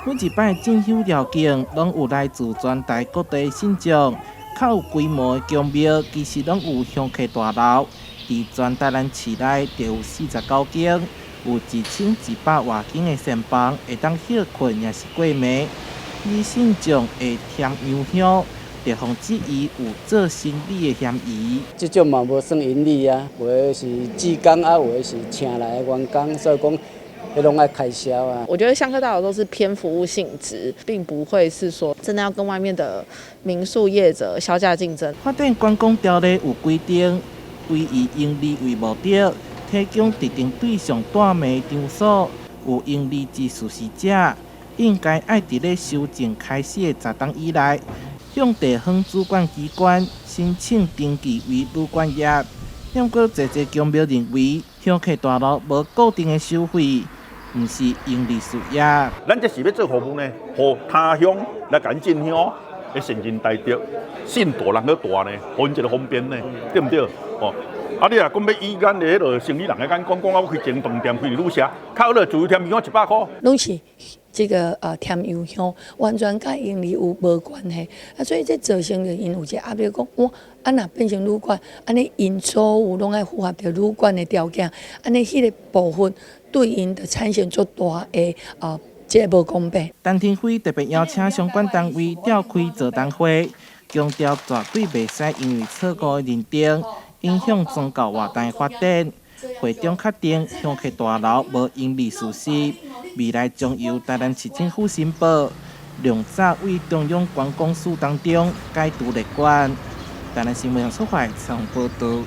每一摆进修绕境，拢有来自全台各地信众，较有规模的宫庙，其实拢有香客大楼。伫全台湾市内，就有49间，有1100外间的膳房，会当歇困也是过暝。而信众会添洋香，地方质疑有做生意的嫌疑。这种嘛无算盈利啊，有的是技工啊，有的是请来的员工，所以讲。拢爱开销啊！我觉得香客大楼都是偏服务性质，并不会是说真的要跟外面的民宿业者销价竞争。法定观光条例有规定，为以盈利为目的，提供特定对象带卖场所有盈利之实施者，应该爱伫咧修正开始的10天以内，向地方主管机关申请登记为旅馆业。不过，侪宫庙认为，香客大楼无固定的收费。毋是盈利事业，咱这是要做服务呢，互他乡来赶进香的善人大德，信大人去大呢，互因一个方便呢，对不对？哦，啊，你若讲要以咱的迄个生意人来讲，讲我开间饭店，开旅社，靠了自由添香100块，拢是这个添油香，完全甲盈利有无关系。啊，所以这造成着因有一个压力，讲哇，若变成旅馆，安尼因所有拢爱符合着旅馆的条件，安尼迄个部分。对因的产生足大的这无公平。陈天辉特别邀请相关单位召开座谈会，强调绝对袂使因为错误的认定，影响宗教活动的发展。会中确定香客大楼无盈利事实，未来将由台南市政府申报，量早为中央观光署当中解除列管。台南新闻出发采访报道。